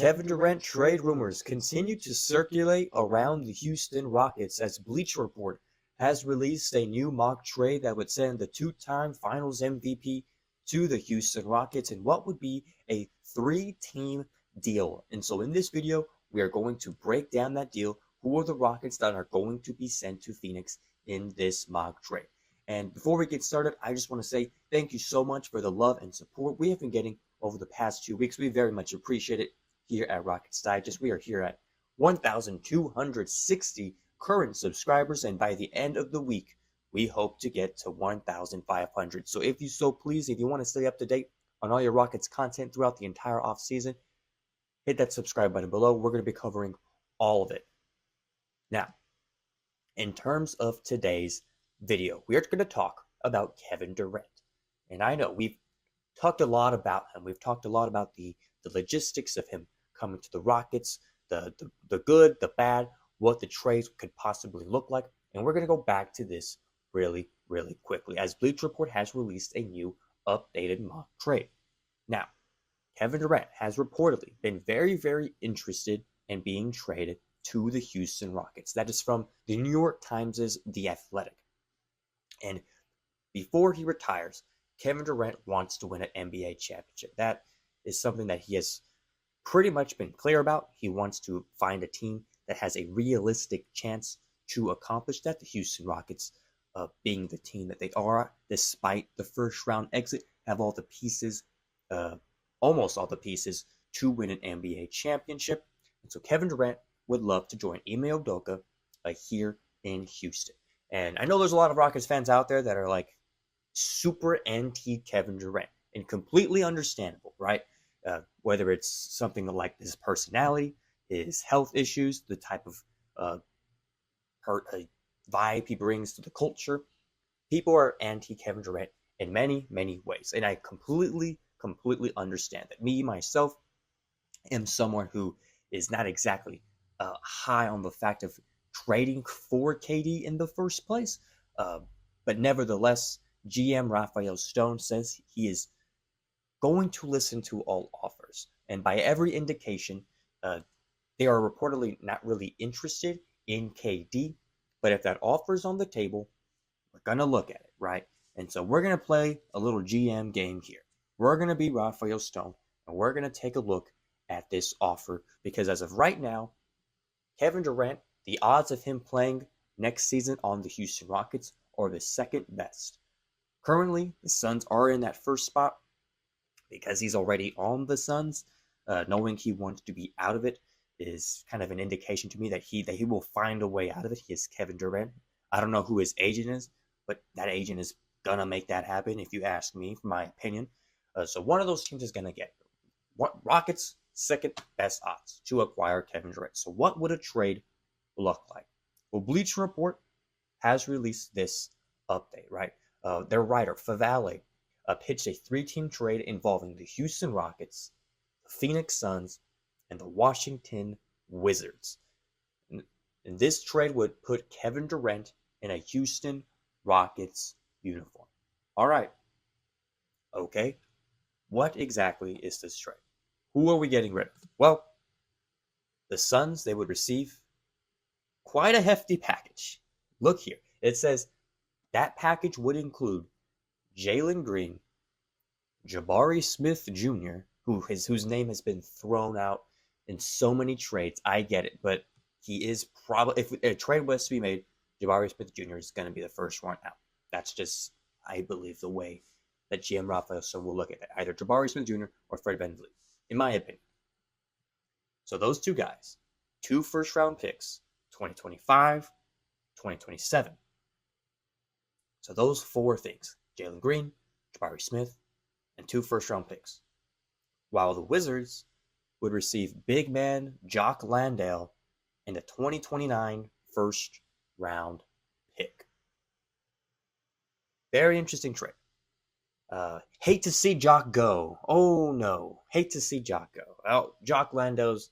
Kevin Durant trade rumors continue to circulate around the Houston Rockets as Bleacher Report has released a new mock trade that would send the two-time Finals MVP to the Houston Rockets in what would be a three-team deal. And so in this video, we are going to break down that deal. Who are the Rockets that are going to be sent to Phoenix in this mock trade? And before we get started, I just want to say thank you so much for the love and support we have been getting over the past 2 weeks. We very much appreciate it here at Rockets Digest. We are here at 1,260 current subscribers, and by the end of the week, we hope to get to 1,500. So if you so please, if you want to stay up to date on all your Rockets content throughout the entire offseason, hit that subscribe button below. We're going to be covering all of it. Now, in terms of today's video, we are going to talk about Kevin Durant. And I know we've talked a lot about him. We've talked a lot about the logistics of him coming to the Rockets, the good, the bad, what the trades could possibly look like. And we're going to go back to this really, really quickly as Bleacher Report has released a new updated mock trade. Now, Kevin Durant has reportedly been very, very interested in being traded to the Houston Rockets. That is from the New York Times' The Athletic. And before he retires, Kevin Durant wants to win an NBA championship. That is something that he has pretty much been clear about. He wants to find a team that has a realistic chance to accomplish that. The Houston Rockets, being the team that they are, despite the first round exit, have all the pieces, almost all the pieces, to win an NBA championship. And so Kevin Durant would love to join Ime Udoka here in Houston. And I know there's a lot of Rockets fans out there that are like super anti-Kevin Durant, and completely understandable, right? Whether it's something like his personality, his health issues, the type of vibe he brings to the culture. People are anti-Kevin Durant in many, many ways. And I completely understand that. Me, myself, am someone who is not exactly high on the fact of trading for KD in the first place. But nevertheless, GM Rafael says he is going to listen to all offers. And by every indication, they are reportedly not really interested in KD. But if that offer is on the table, we're going to look at it, right? And so we're going to play a little GM game here. We're going to be Rafael Stone, and we're going to take a look at this offer. Because as of right now, Kevin Durant, the odds of him playing next season on the Houston Rockets are the second best. Currently, the Suns are in that first spot because he's already on the Suns. Knowing he wants to be out of it is kind of an indication to me that he will find a way out of it. He is Kevin Durant. I don't know who his agent is, but that agent is going to make that happen, if you ask me, for my opinion. So one of those teams is going to get Rockets' second best odds to acquire Kevin Durant. So what would a trade look like? Well, Bleacher Report has released this update, right? Their writer, VanVleet, pitched a three-team trade involving the Houston Rockets, the Phoenix Suns, and the Washington Wizards. And this trade would put Kevin Durant in a Houston Rockets uniform. All right. Okay. What exactly is this trade? Who are we getting rid of? Well, the Suns, they would receive quite a hefty package. Look here. It says that package would include Jalen Green, Jabari Smith Jr., whose name has been thrown out in so many trades. I get it, but he is probably, if a trade was to be made, Jabari Smith Jr. is going to be the first one out. That's just, I believe, the way that GM Rafael will look at it. Either Jabari Smith Jr. or Fred VanVleet, in my opinion. So those two guys, 2 first-round picks, 2025, 2027. So those 4 things, Jalen Green, Jabari Smith, and 2 first-round picks. While the Wizards would receive big man Jock Landale and a 2029 first-round pick. Very interesting trade. Hate to see Jock go. Oh, no. Hate to see Jock go. Well, Jock Landale's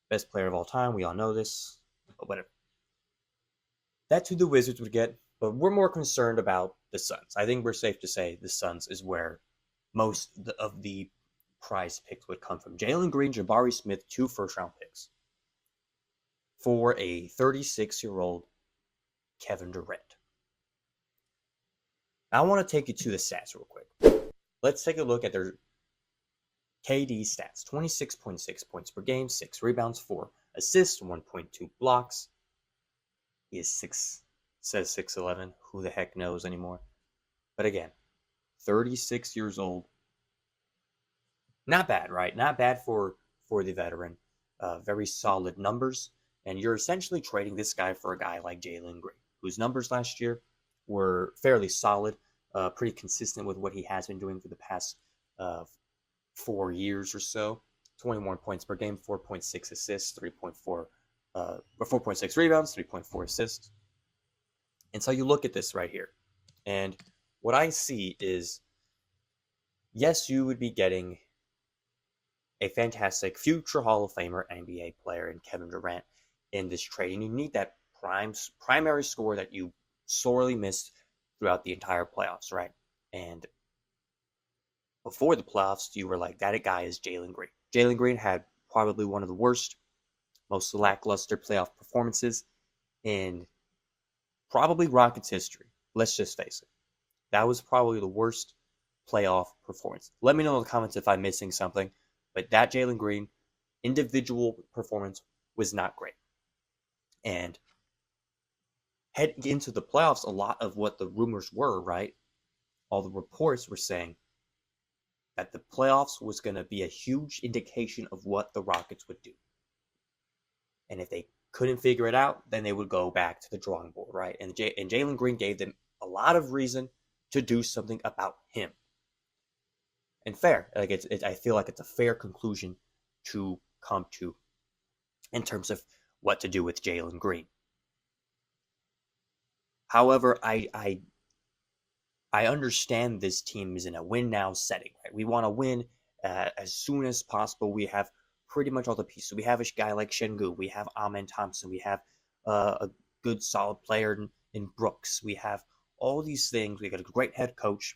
best player of all time. We all know this. But whatever. That's who the Wizards would get. But we're more concerned about the Suns. I think we're safe to say the Suns is where most of the prize picks would come from Jalen Green, Jabari Smith, 2 first-round picks for a 36-year-old Kevin Durant. Now, I want to take you to the stats real quick. Let's take a look at their KD stats. 26.6 points per game, 6 rebounds, 4 assists, 1.2 blocks. He is 6'11". Who the heck knows anymore? But again, 36 years old. Not bad, right? Not bad for the veteran. Very solid numbers. And you're essentially trading this guy for a guy like Jalen Green, whose numbers last year were fairly solid, pretty consistent with what he has been doing for the past 4 years or so. 21 points per game, 4.6 assists, 4.6 rebounds, 3.4 assists. And so you look at this right here. And what I see is, yes, you would be getting a fantastic future Hall of Famer NBA player in Kevin Durant in this trade. And you need that primary score that you sorely missed throughout the entire playoffs, right? And before the playoffs, you were like, that guy is Jalen Green. Jalen Green had probably one of the worst, most lackluster playoff performances in probably Rockets history. Let's just face it. That was probably the worst playoff performance. Let me know in the comments if I'm missing something, but that Jalen Green individual performance was not great. And heading into the playoffs, a lot of what the rumors were, right? All the reports were saying that the playoffs was going to be a huge indication of what the Rockets would do. And if they couldn't figure it out, then they would go back to the drawing board, right? And Jalen Green gave them a lot of reason to do something about him. And fair. Like I feel like it's a fair conclusion to come to in terms of what to do with Jalen Green. However, I understand this team is in a win-now setting, right? We want to win as soon as possible. We have pretty much all the pieces. We have a guy like Şengün. We have Amen Thompson. We have a good, solid player in Brooks. We have all these things. We got a great head coach.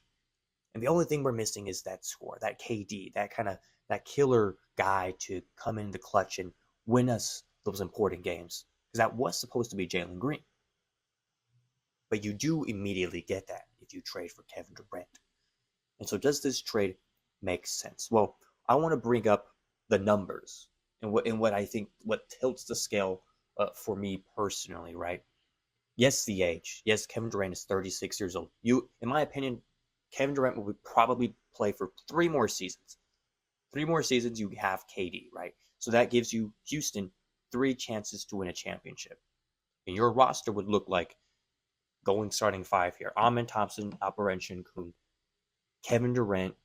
And the only thing we're missing is that score, that KD, that killer guy to come in the clutch and win us those important games. Because that was supposed to be Jalen Green. But you do immediately get that if you trade for Kevin Durant. And so does this trade make sense? Well, I want to bring up the numbers and what I think, what tilts the scale for me personally, right? Yes, the age. Yes, Kevin Durant is 36 years old. In my opinion, Kevin Durant will probably play for 3 more seasons. 3 more seasons, you have KD, right? So that gives you, Houston, 3 chances to win a championship. And your roster would look like going starting 5 here. Amen Thompson, Alperen Şengün, Kevin Durant,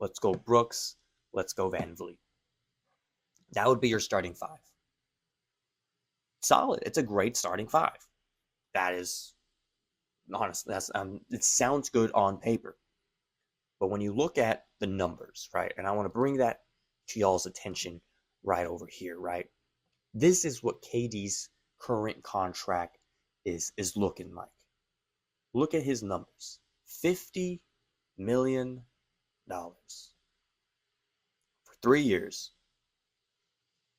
let's go Brooks, let's go VanVleet. That would be your starting 5. Solid. It's a great starting 5. That is, honestly, it sounds good on paper. But when you look at the numbers, right, and I want to bring that to y'all's attention right over here, right? This is what KD's current contract is looking like. Look at his numbers. $50 million for 3 years.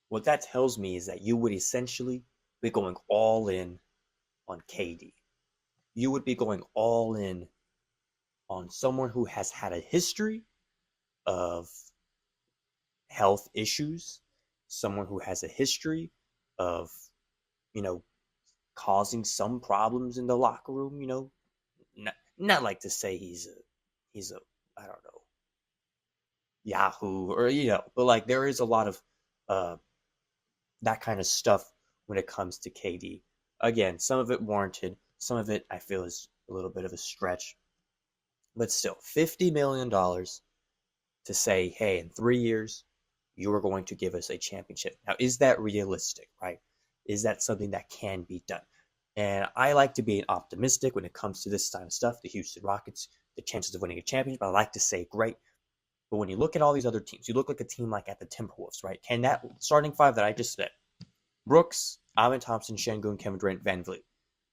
What that tells me is that you would essentially be going all in on KD. You would be going all in on someone who has had a history of health issues, someone who has a history of, causing some problems in the locker room, not like to say he's a I don't know, Yahoo or, but like there is a lot of that kind of stuff when it comes to KD. Again, some of it warranted, some of it I feel is a little bit of a stretch. But still, $50 million to say, hey, in 3 years, you are going to give us a championship. Now, is that realistic, right? Is that something that can be done? And I like to be optimistic when it comes to this kind of stuff. The Houston Rockets, the chances of winning a championship, I like to say great. But when you look at all these other teams, you look like a team like at the Timberwolves, right? Can that starting 5 that I just said, Brooks, Amen Thompson, Şengün, Kevin Durant, VanVleet,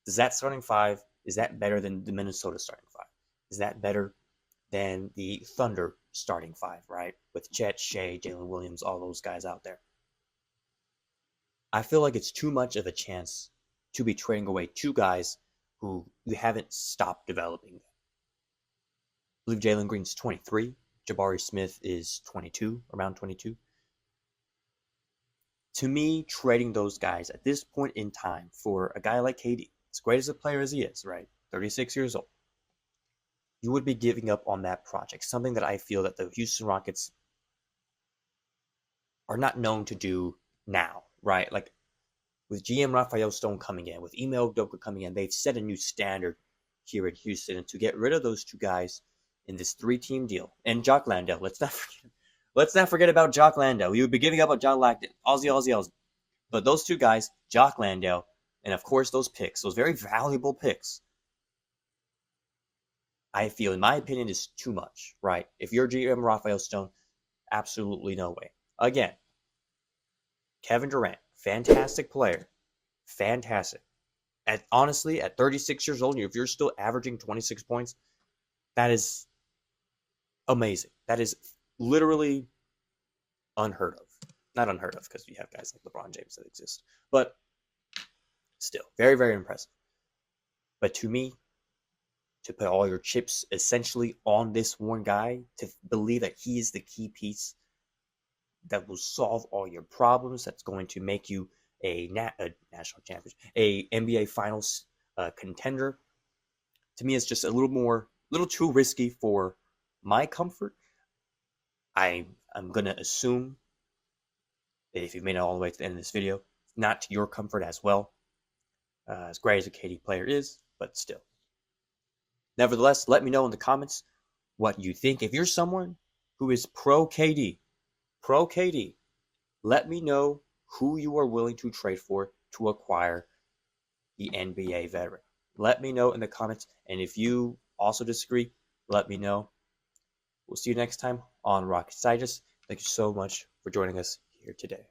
does that starting 5, is that better than the Minnesota starting 5? Is that better than the Thunder starting five, right? With Chet, Shea, Jalen Williams, all those guys out there. I feel like it's too much of a chance to be trading away two guys who you haven't stopped developing. I believe Jalen Green's 23. Jabari Smith is 22, around 22. To me, trading those guys at this point in time for a guy like KD, as great as a player as he is, right? 36 years old. You would be giving up on that project, something that I feel that the Houston Rockets are not known to do now, right? Like with GM Rafael Stone coming in, with Ime Udoka coming in, they've set a new standard here in Houston. And to get rid of those two guys in this 3-team deal, and Jock Landale, let's not forget about Jock Landale. We would be giving up on John Lacton, Aussie. But those two guys, Jock Landale, and of course those picks, those very valuable picks, I feel, in my opinion, is too much, right? If you're GM Rafael Stone, absolutely no way. Again, Kevin Durant, fantastic player. Fantastic. Honestly, at 36 years old, if you're still averaging 26 points, that is amazing. That is literally unheard of. Not unheard of, because we have guys like LeBron James that exist. But still, very, very impressive. But to me, to put all your chips essentially on this one guy, to believe that he is the key piece that will solve all your problems, that's going to make you a national champion, a NBA Finals contender, to me is just a little too risky for my comfort. I'm going to assume that if you've made it all the way to the end of this video, not to your comfort as well, as great as a KD player is, but still. Nevertheless, let me know in the comments what you think. If you're someone who is pro KD, let me know who you are willing to trade for to acquire the NBA veteran. Let me know in the comments. And if you also disagree, let me know. We'll see you next time on Rocketitis. Thank you so much for joining us here today.